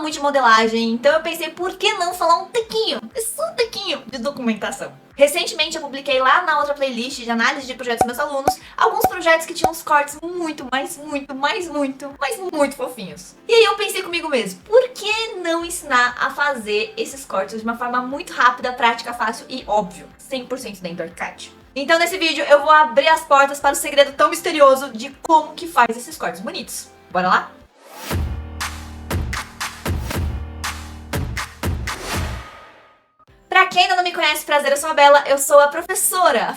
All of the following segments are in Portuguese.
muito de modelagem, então eu pensei, por que não falar um tequinho, só um tequinho de documentação? Recentemente eu publiquei lá na outra playlist de análise de projetos dos meus alunos alguns projetos que tinham uns cortes muito fofinhos. E aí eu pensei comigo mesmo, por que não ensinar a fazer esses cortes de uma forma muito rápida, prática, fácil e óbvio, 100% dentro do ArchiCAD? Então nesse vídeo eu vou abrir as portas para o segredo tão misterioso de como que faz esses cortes bonitos. Bora lá? Pra quem ainda não me conhece, prazer, eu sou a Bela, eu sou a professora,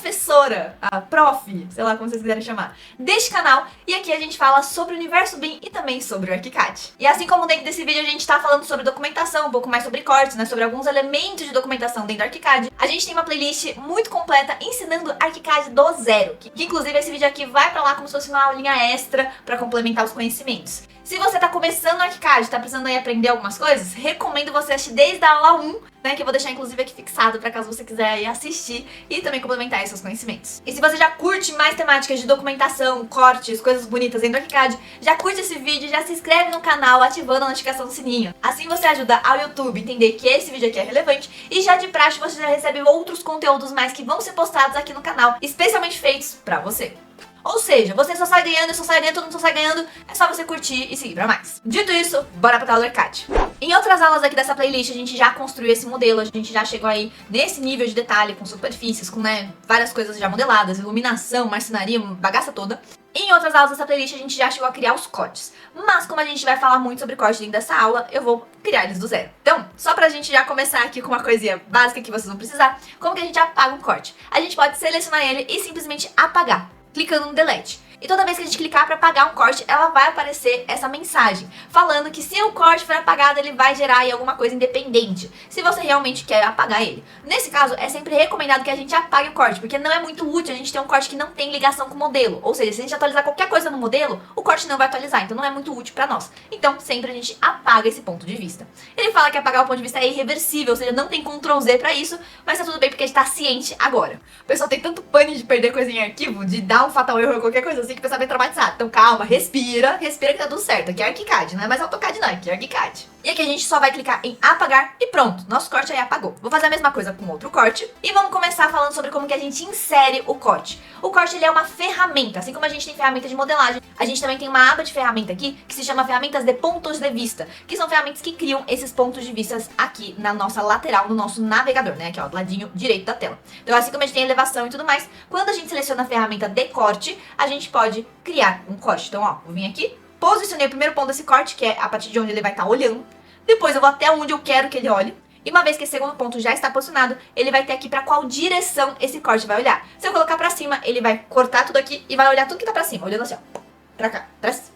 a prof, sei lá como vocês quiserem chamar, deste canal, e aqui a gente fala sobre o universo BIM e também sobre o ArchiCAD. E assim como dentro desse vídeo a gente tá falando sobre documentação, um pouco mais sobre cortes, né, sobre alguns elementos de documentação dentro do ArchiCAD, a gente tem uma playlist muito completa ensinando ArchiCAD do zero, que inclusive esse vídeo aqui vai pra lá como se fosse uma aulinha extra pra complementar os conhecimentos. Se você tá começando no ArchiCAD, tá precisando aí aprender algumas coisas, recomendo você assistir desde a aula 1, né, que eu vou deixar inclusive aqui fixado pra caso você quiser aí assistir e também complementar esses conhecimentos. E se você já curte mais temáticas de documentação, cortes, coisas bonitas dentro do ArchiCAD, já curte esse vídeo, já se inscreve no canal ativando a notificação do sininho. Assim você ajuda ao YouTube a entender que esse vídeo aqui é relevante e já de praxe você já recebe outros conteúdos mais que vão ser postados aqui no canal, especialmente feitos pra você. Ou seja, você só sai ganhando, todo mundo só sai ganhando, é só você curtir e seguir pra mais. Dito isso, bora pra aula do ArchiCAD. Em outras aulas aqui dessa playlist, a gente já construiu esse modelo, a gente já chegou aí nesse nível de detalhe, com superfícies, com, né, várias coisas já modeladas, iluminação, marcenaria, bagaça toda. Em outras aulas dessa playlist, a gente já chegou a criar os cortes. Mas como a gente vai falar muito sobre corte dentro dessa aula, eu vou criar eles do zero. Então, só pra gente já começar aqui com uma coisinha básica que vocês vão precisar, como que a gente apaga um corte? A gente pode selecionar ele e simplesmente apagar, clicando no delete. E toda vez que a gente clicar para apagar um corte, ela vai aparecer essa mensagem, falando que se o corte for apagado, ele vai gerar aí alguma coisa independente, se você realmente quer apagar ele. Nesse caso, é sempre recomendado que a gente apague o corte, porque não é muito útil a gente ter um corte que não tem ligação com o modelo. Ou seja, se a gente atualizar qualquer coisa no modelo, o corte não vai atualizar, então não é muito útil para nós. Então, sempre a gente apaga esse ponto de vista. Ele fala que apagar o ponto de vista é irreversível, ou seja, não tem Ctrl Z para isso, mas tá tudo bem porque a gente tá ciente agora. O pessoal tem tanto pânico de perder coisa em arquivo, de dar um fatal erro ou qualquer coisa assim, que o pessoal vem traumatizado. Então calma, respira que tá tudo certo. Aqui é ArchiCAD, não é mais AutoCAD não, aqui é ArchiCAD. E aqui a gente só vai clicar em apagar e pronto, nosso corte aí apagou. Vou fazer a mesma coisa com outro corte e vamos começar falando sobre como que a gente insere o corte. O corte ele é uma ferramenta, assim como a gente tem ferramenta de modelagem, a gente também tem uma aba de ferramenta aqui que se chama ferramentas de pontos de vista, que são ferramentas que criam esses pontos de vista aqui na nossa lateral, no nosso navegador, né, aqui ó, do ladinho direito da tela. Então assim como a gente tem elevação e tudo mais, quando a gente seleciona a ferramenta de corte, a gente pode criar um corte. Então ó, vou vir aqui, posicionei o primeiro ponto desse corte, que é a partir de onde ele vai estar olhando. Depois eu vou até onde eu quero que ele olhe. E uma vez que esse segundo ponto já está posicionado, ele vai ter aqui para qual direção esse corte vai olhar. Se eu colocar pra cima, ele vai cortar tudo aqui e vai olhar tudo que tá pra cima, olhando assim, ó, pra cá,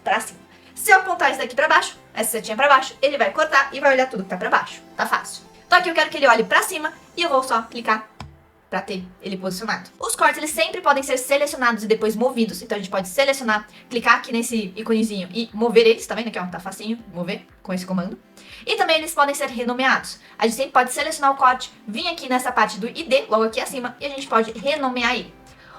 pra cima. Se eu apontar isso daqui pra baixo, essa setinha pra baixo, ele vai cortar e vai olhar tudo que tá pra baixo. Tá fácil. Então aqui eu quero que ele olhe pra cima e eu vou só clicar pra ter ele posicionado. Os cortes, eles sempre podem ser selecionados e depois movidos. Então a gente pode selecionar, clicar aqui nesse íconezinho e mover eles, tá vendo aqui, ó, tá facinho, mover com esse comando. E também eles podem ser renomeados. A gente sempre pode selecionar o corte, vir aqui nessa parte do ID, logo aqui acima, e a gente pode renomear ele.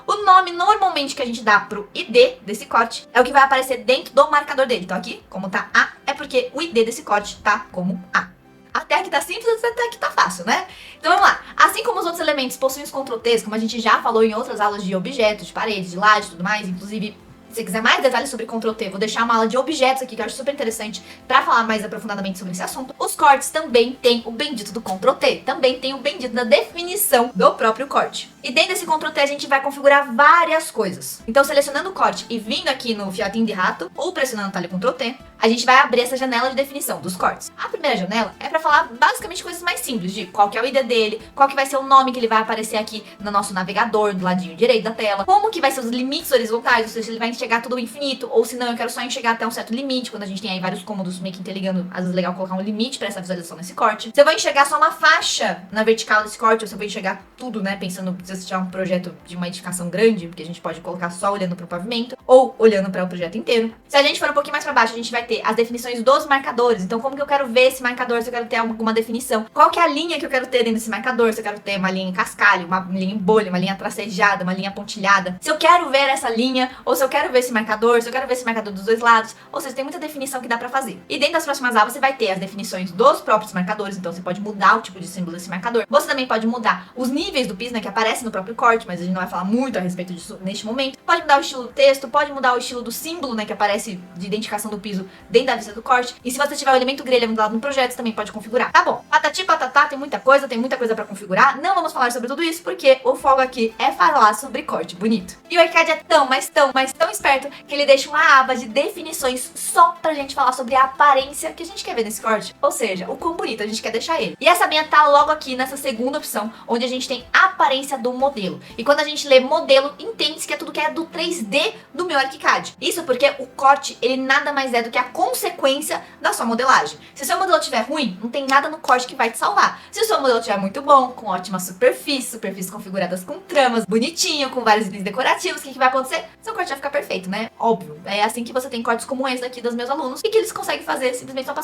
O nome normalmente que a gente dá pro ID desse corte é o que vai aparecer dentro do marcador dele. Então aqui, como tá A, é porque o ID desse corte tá como A. Até aqui tá simples, até aqui tá fácil, né? Então vamos lá. Assim como os outros elementos possuem os Ctrl T's, como a gente já falou em outras aulas de objetos, de parede, de laje e tudo mais, inclusive, se você quiser mais detalhes sobre Ctrl T, vou deixar uma aula de objetos aqui que eu acho super interessante pra falar mais aprofundadamente sobre esse assunto. Os cortes também tem o bendito do Ctrl T, também tem o bendito da definição do próprio corte. E dentro desse Ctrl T a gente vai configurar várias coisas. Então selecionando o corte e vindo aqui no fiotinho de rato, ou pressionando o talho Ctrl T, a gente vai abrir essa janela de definição dos cortes. A primeira janela é para falar basicamente coisas mais simples, de qual que é o ID dele, qual que vai ser o nome que ele vai aparecer aqui no nosso navegador, do ladinho direito da tela, como que vai ser os limites horizontais, ou seja, ele vai enxergar tudo infinito, ou se não, eu quero só enxergar até um certo limite, quando a gente tem aí vários cômodos meio que interligando, às vezes é legal colocar um limite para essa visualização nesse corte. Se eu vou enxergar só uma faixa na vertical desse corte, ou se eu vou enxergar tudo, né, pensando se você tiver um projeto de uma edificação grande, porque a gente pode colocar só olhando para o pavimento, ou olhando para o projeto inteiro. Se a gente for um pouquinho mais para baixo, a gente vai ter as definições dos marcadores. Então, como que eu quero ver esse marcador, se eu quero ter alguma definição. Qual que é a linha que eu quero ter dentro desse marcador, se eu quero ter uma linha em cascalho, uma linha em bolha, uma linha tracejada, uma linha pontilhada. Se eu quero ver essa linha, ou se eu quero ver esse marcador, se eu quero ver esse marcador dos dois lados. Ou seja, tem muita definição que dá pra fazer. E dentro das próximas aulas você vai ter as definições dos próprios marcadores, então você pode mudar o tipo de símbolo desse marcador. Você também pode mudar os níveis do piso, né, que aparecem no próprio corte, mas a gente não vai falar muito a respeito disso neste momento. Pode mudar o estilo do texto, pode mudar o estilo do símbolo, né, que aparece de identificação do piso dentro da vista do corte. E se você tiver o elemento grelha mudado no projeto, você também pode configurar. Tá bom, patati patatá, tem muita coisa pra configurar. Não vamos falar sobre tudo isso, porque o foco aqui é falar sobre corte bonito. E o ArchiCAD é tão esperto, que ele deixa uma aba de definições só pra gente falar sobre a aparência que a gente quer ver nesse corte. Ou seja, o quão bonito a gente quer deixar ele. E essa abinha tá logo aqui nessa segunda opção, onde a gente tem a aparência do modelo. E quando a gente lê modelo, entende-se que é tudo que é do 3D do meu ArchiCAD. Isso porque o corte, ele nada mais é do que a consequência da sua modelagem. Se o seu modelo estiver ruim, não tem nada no corte que vai te salvar. Se o seu modelo estiver muito bom, com ótima superfícies configuradas com tramas, bonitinho, com vários itens decorativos, o que vai acontecer? Seu corte vai ficar perfeito, né? Óbvio. É assim que você tem cortes como esse daqui dos meus alunos, e que eles conseguem fazer simplesmente só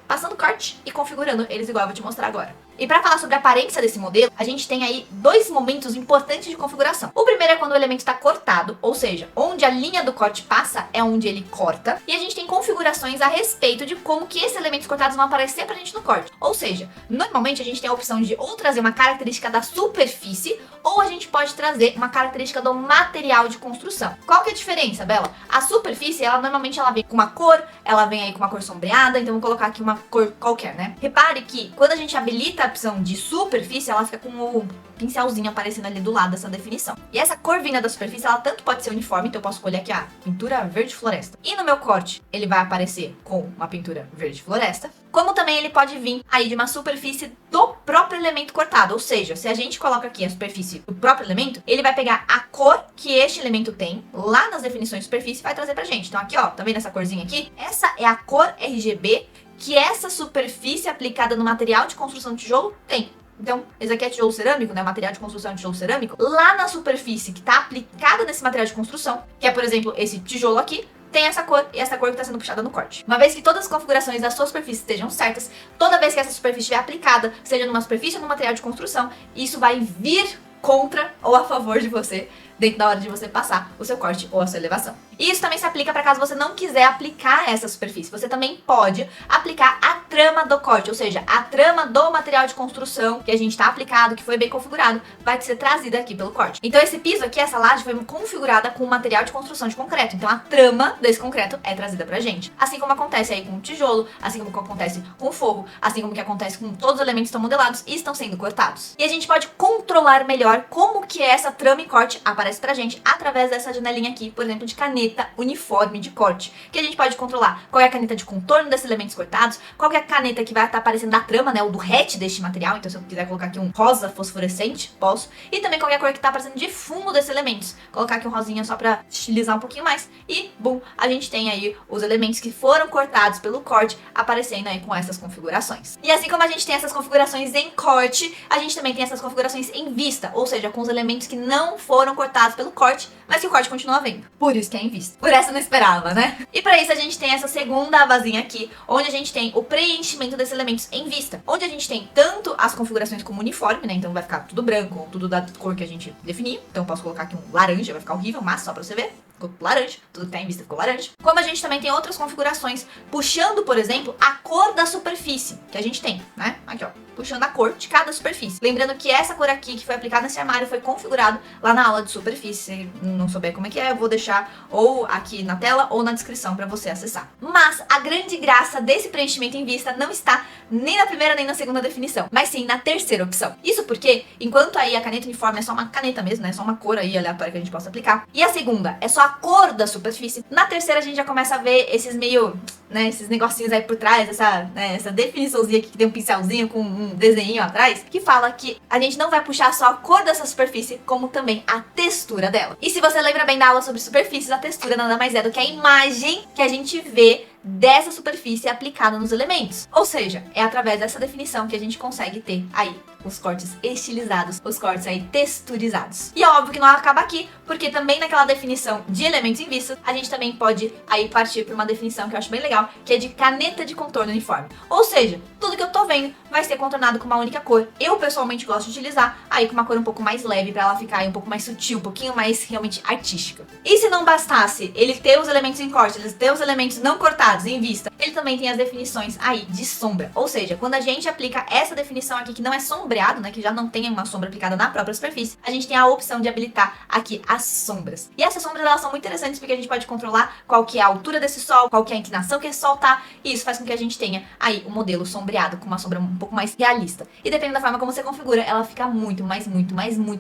passando corte e configurando eles igual eu vou te mostrar agora. E para falar sobre a aparência desse modelo, a gente tem aí dois momentos importantes de configuração. O primeiro é quando o elemento está cortado, ou seja, onde a linha do corte passa é onde ele corta. E a gente tem configurações a respeito de como que esses elementos cortados vão aparecer pra gente no corte. Ou seja, normalmente a gente tem a opção de ou trazer uma característica da superfície, ou a gente pode trazer uma característica do material de construção. Qual que é a diferença, Bela? A superfície, normalmente ela vem com uma cor, ela vem aí com uma cor sombreada, então vou colocar aqui uma cor qualquer, né? Repare que quando a gente habilita a opção de superfície, ela fica com o pincelzinho aparecendo ali do lado dessa definição. E essa cor vinda da superfície, ela tanto pode ser uniforme, então eu posso escolher aqui a pintura verde floresta. E no meu corte, ele vai aparecer com uma pintura verde floresta, como também ele pode vir aí de uma superfície do próprio elemento cortado. Ou seja, se a gente coloca aqui a superfície do próprio elemento, ele vai pegar a cor que este elemento tem lá nas definições de superfície e vai trazer pra gente. Então aqui, ó, tá vendo essa corzinha aqui? Essa é a cor RGB que essa superfície aplicada no material de construção de tijolo tem. Então, esse aqui é tijolo cerâmico, né? Material de construção é tijolo cerâmico. Lá na superfície que está aplicada nesse material de construção, que é, por exemplo, esse tijolo aqui, tem essa cor e essa cor que está sendo puxada no corte. Uma vez que todas as configurações da sua superfície estejam certas, toda vez que essa superfície estiver aplicada, seja numa superfície ou no material de construção, isso vai vir contra ou a favor de você dentro da hora de você passar o seu corte ou a sua elevação. E isso também se aplica para caso você não quiser aplicar essa superfície. Você também pode aplicar a trama do corte, ou seja, a trama do material de construção que a gente está aplicado, que foi bem configurado, vai ser trazida aqui pelo corte. Então esse piso aqui, essa laje, foi configurada com material de construção de concreto. Então a trama desse concreto é trazida pra gente. Assim como acontece aí com o tijolo, assim como acontece com o forro, assim como que acontece com todos os elementos que estão modelados e estão sendo cortados. E a gente pode controlar melhor como que essa trama e corte aparece pra gente através dessa janelinha aqui, por exemplo, de caneta uniforme de corte, que a gente pode controlar qual é a caneta de contorno desses elementos cortados, qual é a caneta que vai estar aparecendo na trama, né, o do hatch deste material. Então se eu quiser colocar aqui um rosa fosforescente, posso. E também qualquer cor que está aparecendo de fundo desses elementos. Colocar aqui um rosinha só para estilizar um pouquinho mais e, bum, a gente tem aí os elementos que foram cortados pelo corte aparecendo aí com essas configurações. E assim como a gente tem essas configurações em corte, a gente também tem essas configurações em vista, ou seja, com os elementos que não foram cortados pelo corte, mas que o corte continua vendo. Por isso que é em vista. Por essa eu não esperava, né? E para isso a gente tem essa segunda abazinha aqui, onde a gente tem o preenchimento desses elementos em vista, onde a gente tem tanto as configurações como uniforme, né? Então vai ficar tudo branco, tudo da cor que a gente definiu. Então eu posso colocar aqui um laranja, vai ficar horrível, mas só pra você ver. Ficou laranja, tudo que tá em vista ficou laranja. Como a gente também tem outras configurações, puxando, por exemplo, a cor da superfície que a gente tem, né? Aqui, ó, puxando a cor de cada superfície. Lembrando que essa cor aqui que foi aplicada nesse armário foi configurado lá na aula de superfície. Se não souber como é que é, eu vou deixar ou aqui na tela ou na descrição pra você acessar. Mas a grande graça desse preenchimento em vista não está nem na primeira nem na segunda definição, mas sim na terceira opção. Isso porque, enquanto aí a caneta uniforme é só uma caneta mesmo, né? É só uma cor aí aleatória que a gente possa aplicar. E a segunda é só a cor da superfície. Na terceira a gente já começa a ver esses meio, né, esses negocinhos aí por trás, essa definiçãozinha aqui que tem um pincelzinho com um desenho atrás, que fala que a gente não vai puxar só a cor dessa superfície, como também a textura dela. E se você lembra bem da aula sobre superfícies, a textura nada mais é do que a imagem que a gente vê dessa superfície aplicada nos elementos. Ou seja, é através dessa definição que a gente consegue ter aí os cortes estilizados, os cortes aí texturizados. E é óbvio que não acaba aqui, porque também naquela definição de elementos em vista, a gente também pode aí partir para uma definição que eu acho bem legal, que é de caneta de contorno uniforme. Ou seja, tudo que eu tô vendo vai ser contornado com uma única cor. Eu pessoalmente gosto de utilizar aí com uma cor um pouco mais leve, para ela ficar aí um pouco mais sutil, um pouquinho mais realmente artística. E se não bastasse ele ter os elementos em corte, ele ter os elementos não cortados em vista, ele também tem as definições aí de sombra. Ou seja, quando a gente aplica essa definição aqui, que não é sombreado, né, que já não tem uma sombra aplicada na própria superfície, a gente tem a opção de habilitar aqui as sombras. E essas sombras, elas são muito interessantes porque a gente pode controlar qual que é a altura desse sol, qual que é a inclinação que esse sol tá, e isso faz com que a gente tenha aí um modelo sombreado com uma sombra um pouco mais realista. E dependendo da forma como você configura, ela fica muito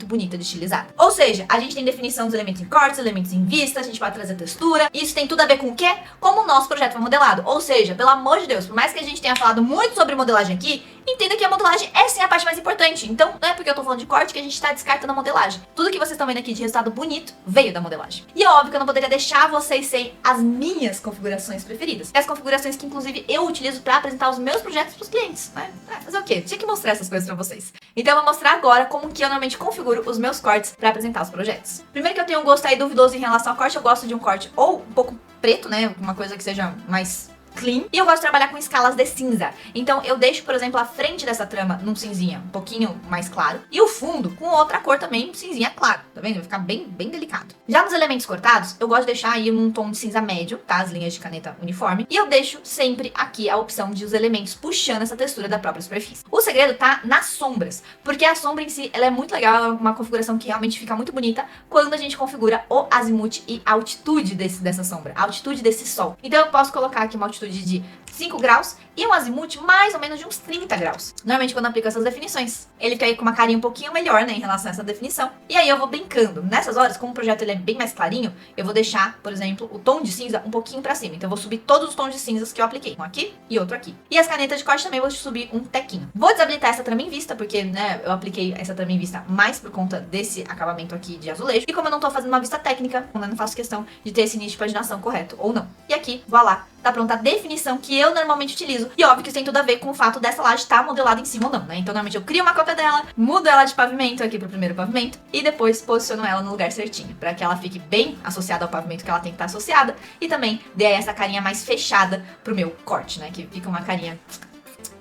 bonita de estilizada. Ou seja, a gente tem definição dos elementos em cortes, elementos em vista, a gente pode trazer textura. Isso tem tudo a ver com o quê? Como o nosso projeto foi modelado. Ou seja, pelo amor de Deus, por mais que a gente tenha falado muito sobre modelagem aqui, entenda que a modelagem é sim a parte mais importante. Então, não é porque eu tô falando de corte que a gente tá descartando a modelagem. Tudo que vocês estão vendo aqui de resultado bonito veio da modelagem. E é óbvio que eu não poderia deixar vocês sem as minhas configurações preferidas. As configurações que, inclusive, eu utilizo pra apresentar os meus projetos pros clientes, né? Fazer o quê? Tinha que mostrar essas coisas pra vocês. Então, eu vou mostrar agora como que eu normalmente configuro os meus cortes pra apresentar os projetos. Primeiro que eu tenho um gosto aí duvidoso em relação ao corte, eu gosto de um corte ou um pouco preto, né? Uma coisa que seja mais clean. E eu gosto de trabalhar com escalas de cinza. Então eu deixo, por exemplo, a frente dessa trama num cinzinha um pouquinho mais claro. E o fundo com outra cor também, um cinzinha claro. Tá vendo? Vai ficar bem delicado. Já nos elementos cortados, eu gosto de deixar aí num tom de cinza médio, tá? As linhas de caneta uniforme. E eu deixo sempre aqui a opção de os elementos puxando essa textura da própria superfície. O segredo tá nas sombras. Porque a sombra em si, ela é muito legal. Ela é uma configuração que realmente fica muito bonita quando a gente configura o azimuth e a altitude dessa sombra. A altitude desse sol. Então eu posso colocar aqui uma altitude de 5 graus e um azimuth mais ou menos de uns 30 graus. Normalmente quando eu aplico essas definições, ele fica aí com uma carinha um pouquinho melhor, né, em relação a essa definição. E aí eu vou brincando. Nessas horas, como o projeto ele é bem mais clarinho, eu vou deixar, por exemplo, o tom de cinza um pouquinho pra cima. Então eu vou subir todos os tons de cinzas que eu apliquei. Um aqui e outro aqui. E as canetas de corte também eu vou subir um tequinho. Vou desabilitar essa trama em vista, porque, né, eu apliquei essa trama em vista mais por conta desse acabamento aqui de azulejo. E como eu não tô fazendo uma vista técnica, eu não faço questão de ter esse nicho de paginação correto ou não. E aqui, voilá, tá pronta a definição que eu normalmente utilizo. E óbvio que isso tem tudo a ver com o fato dessa laje estar modelada em cima ou não, né? Então normalmente eu crio uma cópia dela, mudo ela de pavimento aqui pro primeiro pavimento e depois posiciono ela no lugar certinho, para que ela fique bem associada ao pavimento que ela tem que estar associada e também dê essa carinha mais fechada pro meu corte, né? Que fica uma carinha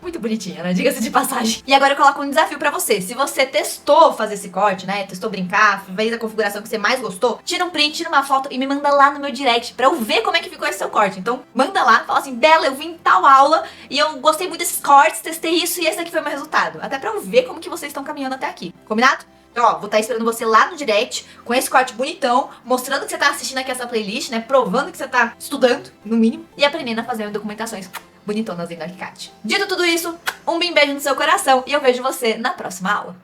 muito bonitinha, né? Diga-se de passagem. E agora eu coloco um desafio pra você. Se você testou fazer esse corte, né? Testou brincar, fez a configuração que você mais gostou, tira um print, tira uma foto e me manda lá no meu direct pra eu ver como é que ficou esse seu corte. Então, manda lá, fala assim, Bela, eu vim em tal aula e eu gostei muito desses cortes, testei isso e esse aqui foi o meu resultado. Até pra eu ver como que vocês estão caminhando até aqui. Combinado? Então, ó, vou estar esperando você lá no direct, com esse corte bonitão, mostrando que você tá assistindo aqui essa playlist, né? Provando que você tá estudando, no mínimo, e aprendendo a fazer documentações bonitonas aí no ArchiCAD. Dito tudo isso, um bem beijo no seu coração e eu vejo você na próxima aula.